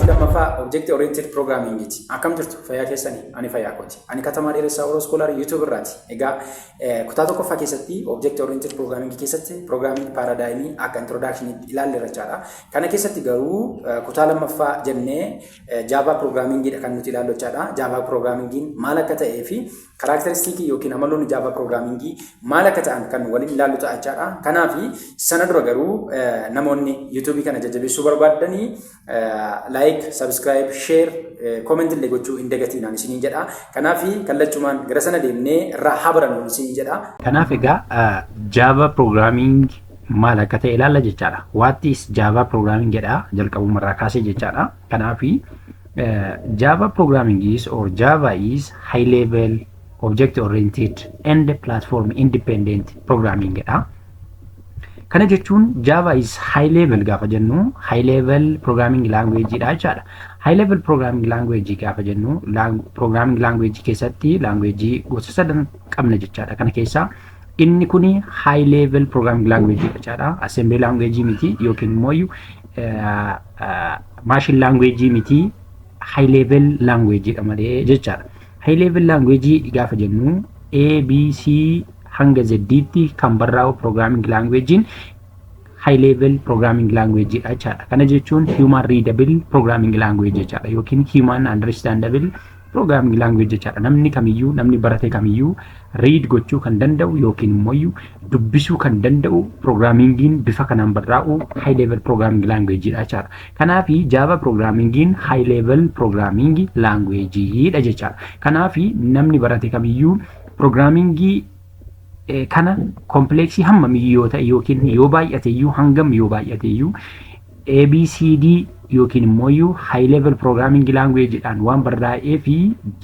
Paartii lammaffaa Object Oriented Programming iti. Akkam jirtu fayyaa keessanii ani fayyaa kooti. Ani Katamaa Dheeressaa Oromoo Scholar YouTube irraati. Egaa kutaa tokkoffaa keessatti Object Oriented Programming keessatti Programming Paradigm akka introduction ilaalleerra jechaadha. Kana keessatti garuu kutaa lammaffaa jennee Java Programming dha kan nuti ilaallu jechaadha. Java Programming maal akka ta'ee fi characteristic yookiin amaloonni Java Programming maal akka ta'an kan waliin ilaallu ta'a jechaadha. Kanaafi sana dura garuu namoonni YouTube kana jajjabeessuu barbaadanii like, subscribe, share, comment illee gochuu hin dagatinaan isiniin jedha. Kanaafi kallachumaan gara sana deemnee irraa haa barannu isiniin jedha. Kanaaf egaa Java Programming maal akka ta'e ilaalla jechaadha. What is Java Programming jedha jalqabumarraa kaasee jechaadha. Kanaafi Java Programming is or Java is high level object oriented and platform independent programming jedha. Kana jechuun Java is high level gaafa jennu high level programming language dha jechaadha. High level programming language gaafa jennu programming language keessatti language gosa sadan qabna jechaadha. Kana keessaa inni kuni high level programming language jechaadha. Assembly language miti yookiin immoo machine language miti, high level language dha malee jechaadha. High level language gaafa jennu A, B, C hanga Z-tti kan barraa'u programming language high level programming language jechaadha. Kana jechuun human readable programming language jechaadha yookiin human understandable programming language jechaadha. Namni kamiyyuu namni barate kamiyyuu read gochuu kan danda'u yookiin immoo dubbisuu kan danda'u programmingin bifa kanaan barraa'u high level programming language jechaadha. Kanaafi Java programmingin high level programming language dha jechaadha. Kanaafi namni barate kamiyyuu programming kana complexi hammamiyyuu yoo ta'e yookiin yoo baay'ateyyuu hangam yoo baay'ateyyuu ABCD yookiin immoo high level programming language dhaan waan barraa'ee fi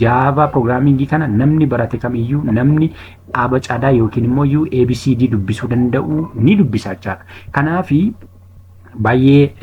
Java programming kana namni barate kamiyyuu namni dhaaba caadaa yookiin immoo ABCD dubbisuu danda'u ni dubbisa jechaadha. Kanaafi baay'ee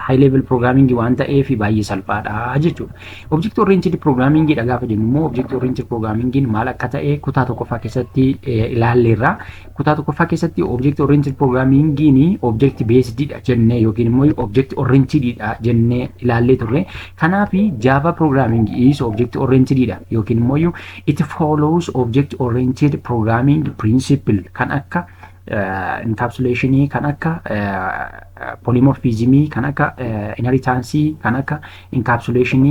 high level programming waan ta'eef baay'ee salphaadha jechuudha. Object oriented programming dha gaafa jennu immoo object oriented programming maal akka ta'e kutaa tokkoffaa keessatti ilaalleerra. Kutaa tokkoffaa keessatti object oriented programming object based dha jennee yookiin immoo object oriented dha jennee ilaallee turre. Kanaafi Java programming is object oriented dha yookiin immoo it follows object oriented programming principle kan akka encapsulation kan akka polymorphism kan akka inheritance kan akka encapsulation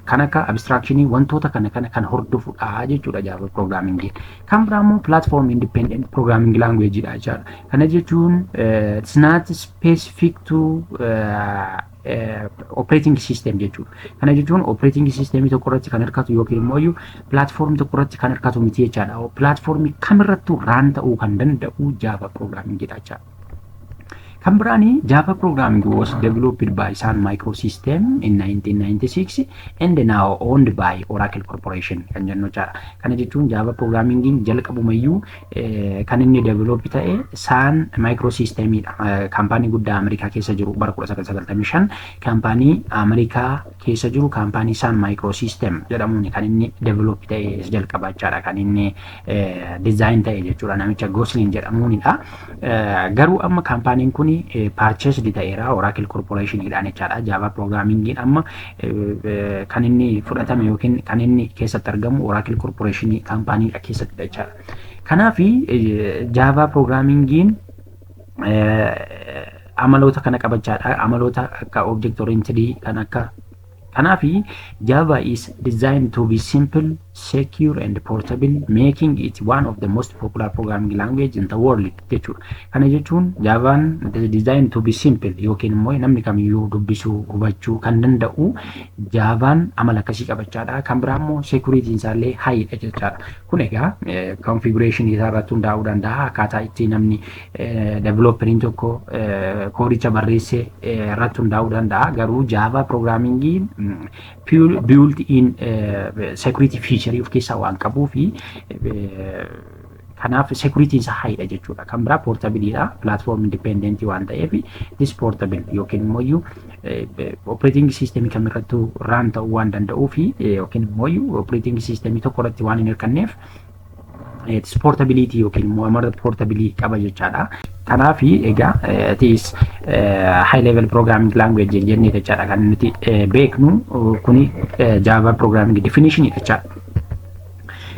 kan akka abstraction wantoota kana kan hordofudha jechuudha Java programming. Kan biraamoo platform independent programming language dha jechuudha. Kana jechuun it's not specific to operating system jechuudha. Kana jechuun operating system tokko irratti kan hirkatu yookiin immoo platform tokko irratti kan hirkatu miti jechaadha. Platform kamirrattuu run ta'uu kan danda'u Java programming jechuudha. Kan biraani Java programming was developed by Sun Microsystem in 1996 and now owned by Oracle Corporation kan jennu jechuudha. Kana jechuun Java programming jalqabumayyuu kan inni develop ta'e Sun Microsystem dha. Kaampaanii guddaa Ameerikaa keessa jiru bara 1995 kaampaanii Ameerikaa keessa jiru kaampaanii Sun Microsystem jedhamuun kan inni develop ta'e jalqaba jechuudha. Kan inni design ta'e jechuudha namicha Gosling jedhamuunidha. Garuu amma kaampaaniin kun purchased ta'eera Oracle Corporation dhaan jechaadha. Java programming amma kan inni fudhatame yookiin kan inni keessatti argamu Oracle Corporation kaampaanii keessatti jechaadha. Kanaafi Java programming amaloota kana qabachaadha. Amaloota akka object oriented kan akka Kanaafi Java is designed to be simple, secure and portable, making it one of the most popular programming language in the world jechuudha. Kana jechuun Javaan designed to be simple yookiin immoo namni kamiyyuu dubbisuu hubachuu kan danda'u Javaan amala akkasii qabachaadha. Kan biraammoo security isaallee high dha jechaadha. Kun egaa configuration isaa irratti hundaa'uu danda'a. Akkaataa itti namni developeriin tokko koodicha barreesse irratti hundaa'uu danda'a. Garuu Java programming built in security feature of keessaa waan qabuu fi kanaaf security isa high dha jechuudha. Kan biraa portability dha, platform independent waan ta'eef this portable yookiin immoo operating system kamirrattuu run ta'uu waan danda'uu fi yookiin immoo operating system tokko irratti waan hin hirkanneef portability yookiin immoo amara portability qaba jechaadha. Kanaaf egaa it is high level programming language jennee jechaadha kan nuti beeknu kuni Java programming definition jechaadha.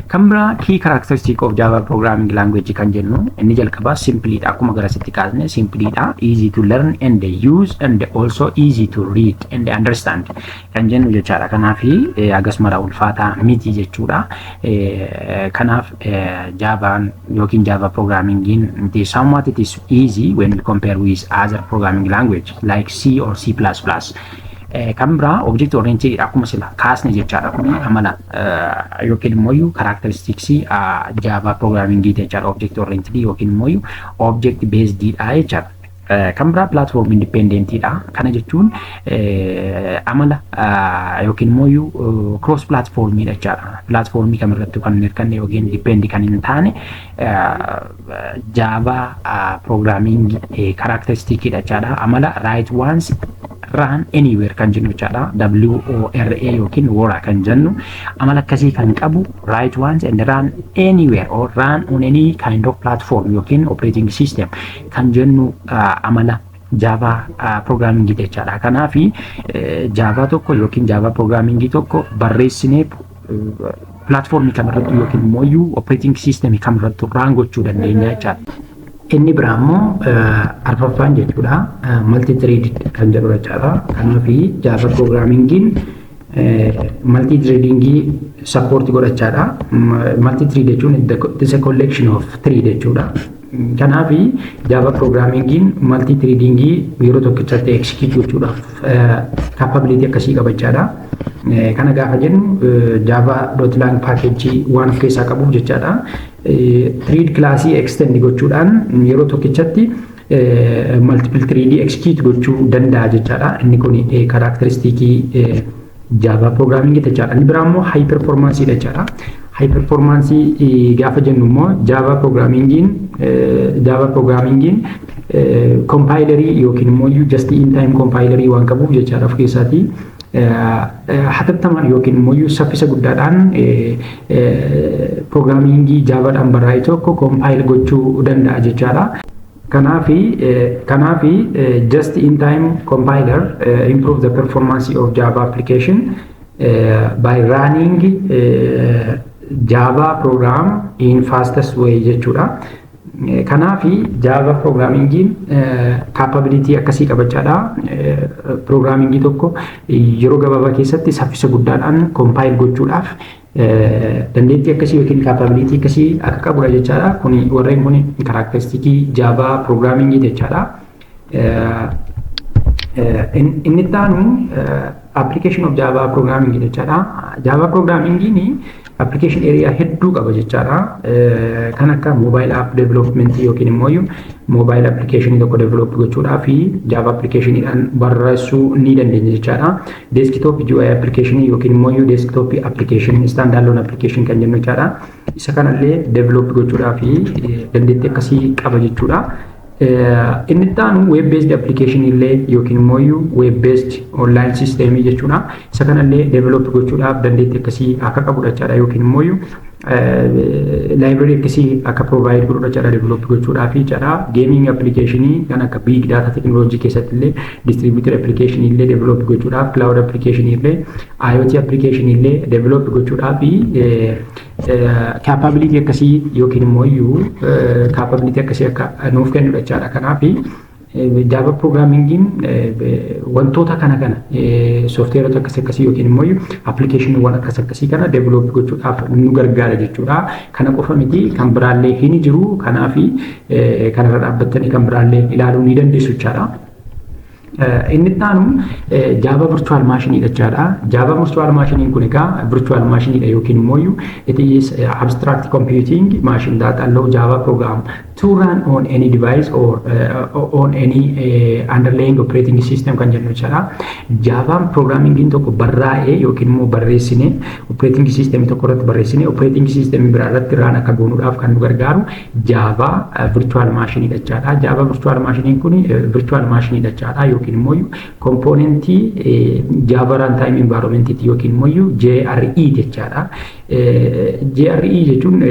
Kan biraa key characteristic of Java programming language kan jennu inni jalqabaa simply dha. Akkuma garasitti kaasne simply dha, easy to learn and use and also easy to read and understand kan jennu jechaadha. Kanaaf akkasuma ulfaataa miti jechuudha. Kanaaf Java yookiin Java programming it is somewhat it is easy when we compare with other programming language like C or C++. Kan biraa object oriented akkuma sila kaasne jechaadha. Kun amala yookiin immoo characteristics Java programming jechaadha. Object oriented yookiin immoo object based dha jechaadha. Kan biraa platform independent dha. Kana jechuun amala yookiin immoo cross platform jechaadha. Platformii kamirratti kan mirkanne yookiin depend kan hin taane Java programming characteristic jechaadha. Amala write once run anywhere kan jennu jechaadha. WORA yookiin wora kan jennu amala akkasii kan qabu write once and run anywhere or run on any kind of platform yookiin operating system kan jennu amala Java programming jechaadha. Kanaaf Java tokko yookiin Java programming tokko barreessinee platformii kamirratti yookiin immoo operating system kamirratti run gochuu dandeenya jechaadha. Inni biraa immoo arfaffaan jechuudha multi-threaded kan jedhu jechaadha. Kanaaf Java programming multi-threading support godhachaadha. Multi-thread jechuun it is a collection of thread jechuudha. Kanaaf Java programming multi-threading yeroo tokkichatti execute gochuudhaaf capability akkasii qabachaadha. Kana gaafa jennu java.lang package waan of keessaa qabuuf jechaadha. Thread class extend gochuudhaan yeroo tokkichatti multiple thread execute gochuu danda'a jechaadha. Inni kun characteristic Java programming jechaadha. Inni biraa immoo high performance jechaadha. High performance gaafa jennu immoo Java programming compiler yookiin immoo just in time compiler waan qabuuf jechaadha of keessaati. Hatattamaan yookiin immoo saffisa guddaadhaan programming Javaadhaan barraa'e tokko compile gochuu danda'a jechaadha. Kanaaf just in time compiler improve the performance of Java application by running Java program in fastest way jechuudha. Kanaaf Java programming capability akkasii qabachaadha. Programming tokko yeroo gabaabaa keessatti saffisa guddaadhaan compile gochuudhaaf dandeettii akkasii yookiin capability akkasii akka qabudha jechaadha. Kuni warreen kun characteristic Java programming jechaadha. Inni taanu application of Java programming jechaadha. Java programming application area hedduu qaba jechaadha. Kan akka mobile app development yookiin immoo mobile application tokko develop gochuudhaaf Java application dhaan barreessuu ni dandeenya jechaadha. Desktop UI application yookiin immoo desktop application standalone application kan jennu jechaadha. Isa kanallee develop gochuudhaaf dandeettii akkasii qaba jechuudha. Inni taanu web based application illee yookiin immoo web based online system jechuudha. Isa kanallee develop gochuudhaaf dandeettii akkasii akka qabudha jechaadha. Yookiin immoo library akkasii akka provide godhudha jechaadha develop gochuudhaaf jechaadha. Gaming application kan akka big data technology keessatti illee distributed application illee develop gochuudhaaf cloud application illee IoT application illee develop gochuudhaaf capability akkasii yookiin immoo capability akkasii akka nuuf kennudha jechaadha. Kanaaf Java programming wantoota kana software akkasii yookiin immoo application waan akkasii kana develop gochuudhaaf nu gargaara jechuudha. Kana qofa miti kan biraallee hin jiru. Kanaaf kanarra dhaabbattanii kan biraallee ilaaluu ni dandeessu jechaadha. Inni taanu Java virtual machine jechaadha. Java virtual machine kun egaa virtual machine yookiin immoo it is abstract computing machine that allow Java program to run on any device or on any underlying operating system kan jennu jechaadha. Java programming tokko barraa'ee yookiin immoo barreessine operating system tokko irratti barreessine operating system biraa irratti run akka goonuudhaaf kan nu gargaaru Java virtual machine jechaadha. Java virtual machine kun virtual machine jechaadha. yookiin immoo komponentii Java runtime environment yookiin immoo JRE jechaadha. JRE jechuun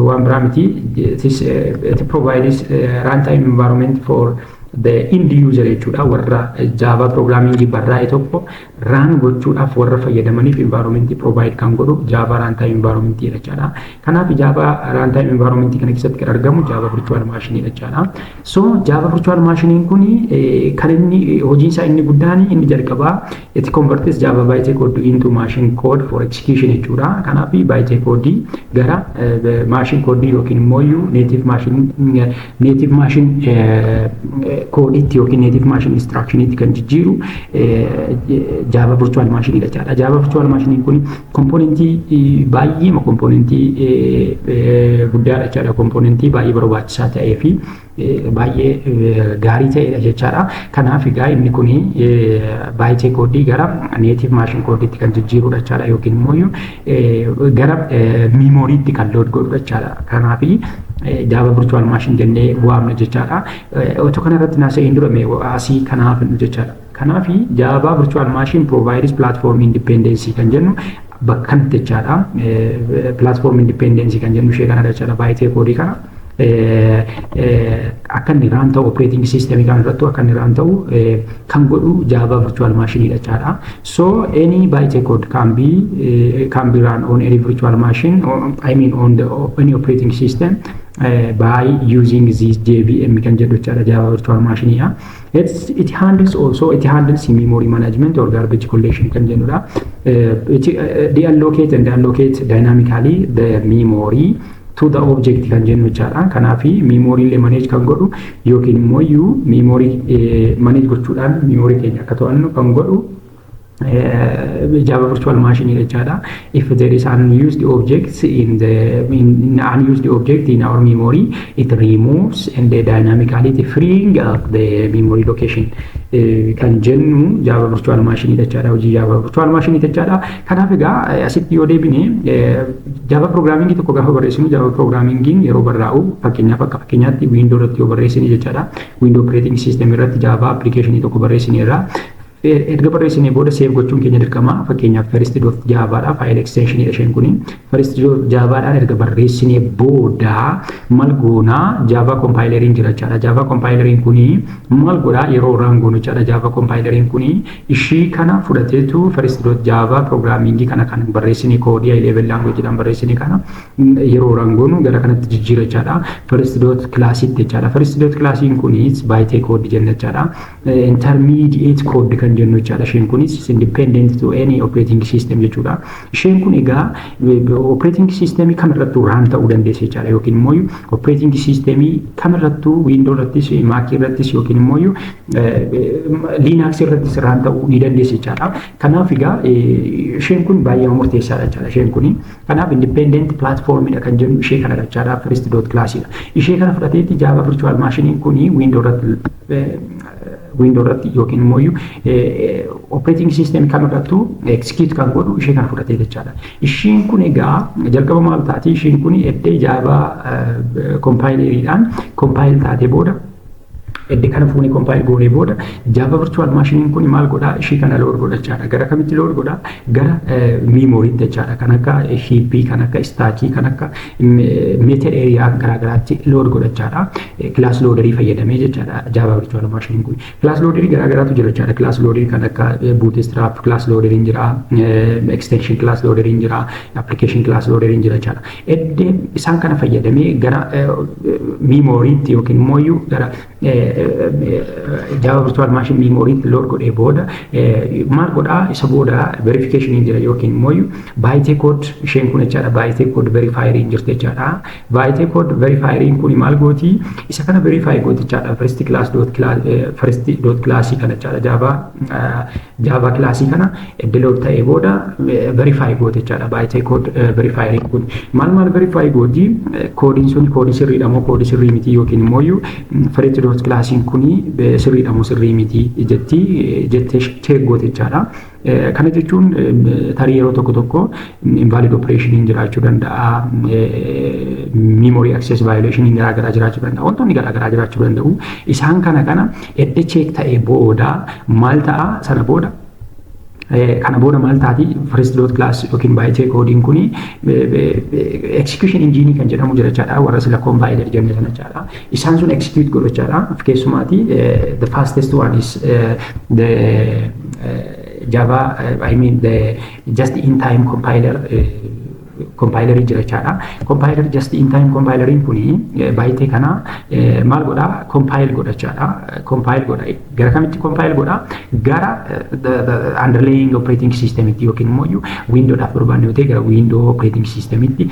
waan biraa miti. It provides runtime environment for the end user jechuudha. Warra Java programming barraa'e tokko run gochuudhaaf warra fayyadamaniif environment provide kan godhu Java runtime environment jechaadha. Kanaaf Java runtime environment kana keessatti kan argamu Java virtual machine jechaadha. So Java virtual machine kuni kan inni hojiin isaa inni guddaan inni jalqabaa it converts Java bytecode into machine code for execution jechuudha. Kanaaf bytecode gara machine code yookiin immoo native machine code itti yookiin native machine instruction itti kan jijjiiru Java virtual machine jechaadha. Java virtual machine kun komponentii baay'ee komponentii guddaadha jechaadha. Komponentii baay'ee barbaachisaa ta'ee fi baay'ee gaarii ta'edha jechaadha. Kanaaf egaa inni kun bytecode gara native machine code itti kan jijjiirudha jechaadha yookiin immoo gara memory itti kan load godhudha jechaadha. Kanaaf Java virtual machine jennee waamna jechaadha. Otoo kanarratti naasa'een dura asii kanaaf jechaadha. Kanaaf Java virtual machine provides platform independency kan jennu bakka kanatti jechaadha. Platform independency kan jennu ishee kana jechaadha. Bytecode kana akka inni run ta'u operating system kan irratti akka inni run ta'u kan godhu Java virtual machine jechaadha. So any bytecode can be run on any virtual machine, on any operating system by using this JVM kan jedhu jechaadha. Java virtual machine it handles memory management or garbage collection kan jennudha. They allocate and allocate dynamically the memory to the object kan jennu jechaadha. Kanaaf memory le manage kan godhu yookiin immoo memory manage gochuudhaan memory keenya akka to'annu kan godhu Java virtual machine jechaadha. If there is unused objects in our memory, it removes and dynamically freeing up the memory location kan jennu Java virtual machine jechaadha. Hojii Java virtual machine jechaadha. Kanaaf egaa asitti yoo deebine Java programming tokko gaafa barreessinu Java programming yeroo barraa'u fakkeenyaatti Windows irratti yoo barreessine jechaadha. Windows operating system irratti Java application tokko barreessineerra. Erga barreessinee booda save gochuun keenya dirqama. Fakkeenyaaf first.java dha file extension isheen kuni first.java dhaan erga barreessinee booda maal goona Java compilerin jira jechaadha. Java compilerin kuni maal godha yeroo run goonu jechaadha. Java compilerin kuni ishii kana fudhateetu first.java programming kana kan barreessinee code high level language dhaan barreessinee kana yeroo run goonu gara kanatti jijjiira jechaadha. First.class jechaadha. First.class kuni bytecode jenna jechaadha. Intermediate code kan jennu jechaadha. Isheen kunis independent to any operating system jechuudha. Isheen kun egaa operating system kamirrattuu run ta'uu dandeessa jechaadha. Yookiin immoo operating system kamirrattuu Windows irrattis Mac irrattis yookiin immoo Linux irrattis run ta'uu ni dandeessa jechaadha. Kanaaf egaa isheen kun baay'ee murteessaadha jechaadha. Isheen kun kanaaf independent platform dha kan jennu ishee kana jechaadha. First.class dha. Ishee kana fudhateetti Java virtual machine kun Windows irratti yookiin immoo operating system kamirrattuu execute kan godhu ishee kana fudhatee jechaadha. Isheen kun egaa jalqaba maal taati? Isheen kun eddee Java compileriidhaan compile taatee booda edde kana fuuni compile goonee booda Java virtual machine kun maal godha? Ishee kana load godha jechaadha. Gara kamitti load godha? Gara memory jechaadha. Kan akka heap, kan akka stack, kan akka method area garaagaraatti load godha jechaadha. Class loaderii fayyadamee jechaadha Java virtual machine kun. Class loaderii garaagaraatu jira jechaadha. Class loaderii kan akka bootstrap class loaderiin jira, extension class loaderiin jira, application class loaderiin jira jechaadha. Edde isaan kana fayyadamee gara memorytti yookiin immoo gara Java virtual machine memory load godhee booda maal godha? Isa booda verification jira yookiin immoo bytecode isheen kun jechaadha. Bytecode verifier jirti jechaadha. Bytecode verifier kun maal gooti? Isa kana verify gooti jechaadha. First.class kana jechaadha. Java class kana load ta'ee booda verify gooti jechaadha. Bytecode verifier kun maal verify gooti? Koodiin sun koodii sirriidha moo koodii sirrii miti yookiin immoo first.class classiin kuni sirriidha moo sirrii miti jettee check goote jechaadha. Kana jechuun tarii yeroo tokko invalid operation jiraachuu danda'a, memory access violation garaagaraa jiraachuu danda'a, wantoonni garaagaraa jiraachuu danda'u. Isaan kana edda check ta'ee booda maal ta'a sana booda kana booda maal taati first dot class yookiin byte coding kuni execution engine kan jedhamu jira jechaadha. Warra sila compiler jenne sana jechaadha. Isaan sun execute godhu jechaadha. Keessumaati the fastest one is the Java, I mean the just in time compiler jira jechaadha. Compiler just in time compiler kuni byte kana maal godha compile godha jechaadha. Compile godha gara kamitti compile godha gara the underlying operating system itti yookiin immoo window dhaaf barbaanne yoo ta'e gara window operating system itti,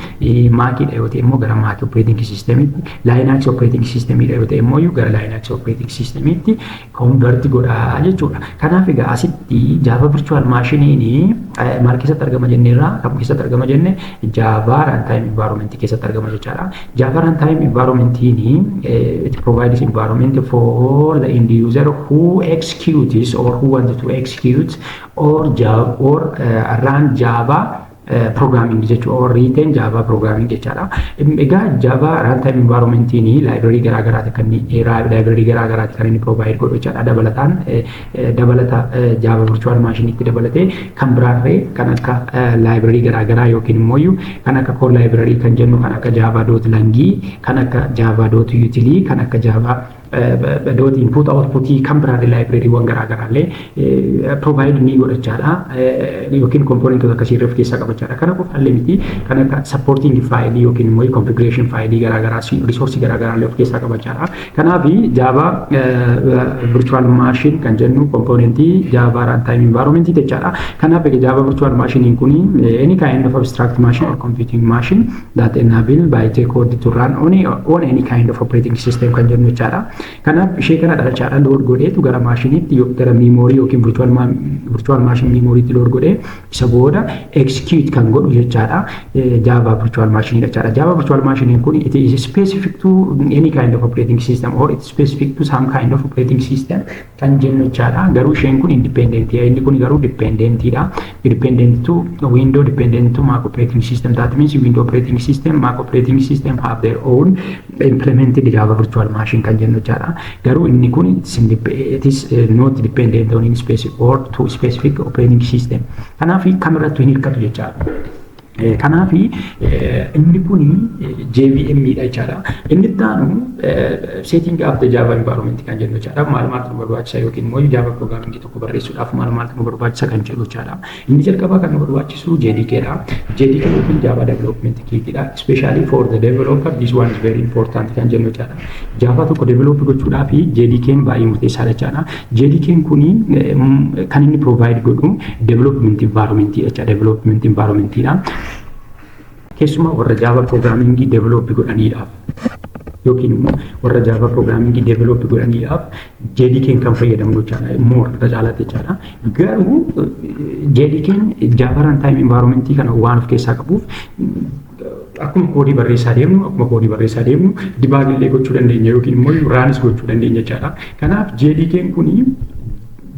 Mac dha yoo ta'e immoo gara Mac operating system itti, Linux operating system dha yoo ta'e immoo gara Linux operating system itti convert godha jechuudha. Kanaaf egaa asitti Java virtual machine maal keessatti argama jenneerra kam keessatti argama jenne Java runtime environment keessatti argama jechaadha. Java runtime environment it provides environment for the end user who executes or who wants to execute or run Java programming jechuudha or written Java programming jechaadha. Egaa Java runtime environment library garaagaraati kan inni provide godhu jechaadha. Dabalata Java virtual machine itti dabalatee kan biraarree kan akka library garaagaraa yookiin immoo kan akka core library kan jennu kan akka java.lang, kan akka java.util, kan akka java dot input output kan biraarree library wan garaagaraale provide ni godhachaadha yookiin component akkasii irratti keessa qabachaadha. Kana qofaallee miti kan akka supporting file yookiin immoo configuration file garaagaraa resource garaagaraa of keessaa qabachaadha. Kanaaf Java virtual machine kan jennu component Java runtime environment jechaadha. Kanaaf Java virtual machine kun any kind of abstract machine or computing machine that enable byte code to run on any kind of operating system kan jennu jechaadha. Kanaaf ishee kana dhalachaadha load godheetu gara maashiniitti gara memory yookiin virtual machine memory itti load godhee isa booda execute kan godhu jechaadha. Java virtual machine jechaadha. Java virtual machine kun it is specific to any kind of operating system or it's specific to some kind of operating system kan jennu jechaadha. Garuu isheen kun independent inni kun garuu dependent dha. Dependent to window, dependent to Mac operating system. That means window operating system, Mac operating system have their own implemented Java virtual machine kan jennu jechaadha. Garuu inni kun it is not dependent on any specific or to specific operating system. Kanaaf kamirrattu hin hirkatu jechaadha. Kanaaf inni kun JVM dha jechaadha. Inni taanu setting up the Java environment kan jennu jechaadha. Maaltu nu barbaachisa yookiin immoo Java programming tokko barreessuudhaaf maaltu nu barbaachisa kan jedhu jechaadha. Inni jalqabaa kan nu barbaachisu JDK dha. JDK yookiin Java development kit dha. Especially for the developer this one is very important kan jennu jechaadha. Java tokko develop gochuudhaaf JDK baay'ee murteessaadha jechaadha. JDK kun kan inni provide godhu development environment jecha development environment dha. Keessumaa warra Java programming develop godhaniidhaaf yookiin immoo warra Java programming develop godhaniidhaaf JDK kan fayyadamnu jechaadha. More caalaatti jechaadha. Garuu JDK Java runtime environment kana waan of keessaa qabuuf akkuma koodii barreessaa deemnu debug illee gochuu dandeenya yookiin immoo runs gochuu dandeenya jechaadha. Kanaaf JDK kuni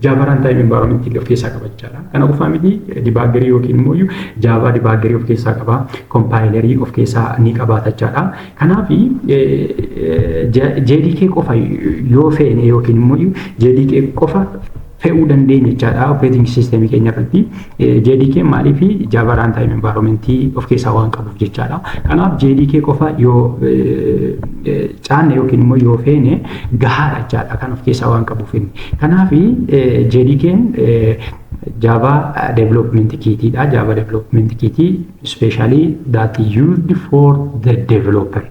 Java runtime environment of keessaa qaba jechaadha. Kana qofaa miti debuggerii yookiin immoo Java debuggerii of keessaa qaba, compilerii of keessaa ni qabaata jechaadha. Kanaaf JDK qofa yoo feene yookiin immoo JDK qofa fe'uu dandeenya jechaadha operating system keenya irratti. JDK maaliif Java runtime environment of keessaa waan qabuuf jechaadha. Kanaaf JDK qofa yoo caanne yookiin immoo yoo feene gahaadha jechaadha kan of keessaa waan qabuuf. Kanaaf JDK Java development kit dha. Java development kit especially that used for the developer.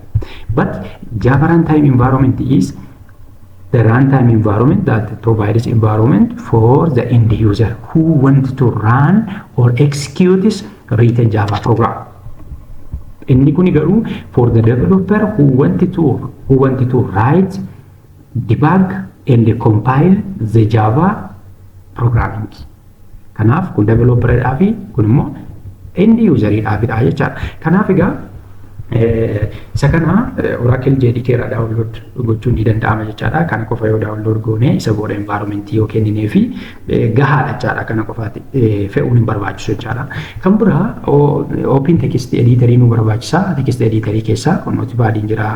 But Java runtime environment is the runtime environment that provides environment for the end user who wants to run or execute this written Java program. Inni kun garuu for the developer who wanted to write, debug and compile the Java programming. Kanaaf kun developer dhaafi kun immoo end user dhaafi jechaadha. Kanaaf egaa Isa kana Oracle JDK irraa download gochuun ni danda'ama jechaadha. Kana qofa yoo download goone isa booda environment yoo kenninee fi gahaadha jechaadha. Kana qofaati fe'uun hin barbaachisu jechaadha. Kan biraa open text editor nu barbaachisa. Text editor keessa notepad jira,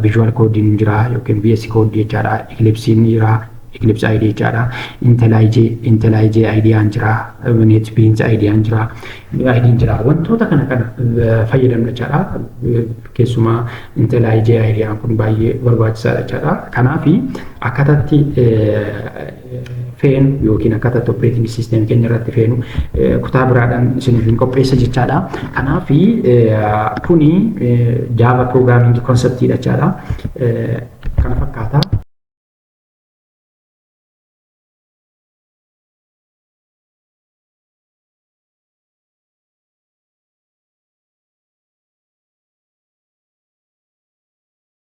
visual code jira yookiin VS code jechaadha. Eclipse jira. Eclipse ID jechaadha. IntelliJ ID jira. NetBeans ID jira. ID jira. Wantoota kana fayyadamna jechaadha. Keessumaa IntelliJ ID kun baay'ee barbaachisaadha jechaadha. Kanaafi akkatatti feenu yookiin akkatatti operating system keenya irratti feenu kutaa biraadhaan isiniif qopheessa jechaadha. Kanaafi kuni Java programming conceptidha jechaadha. Kana fakkaata.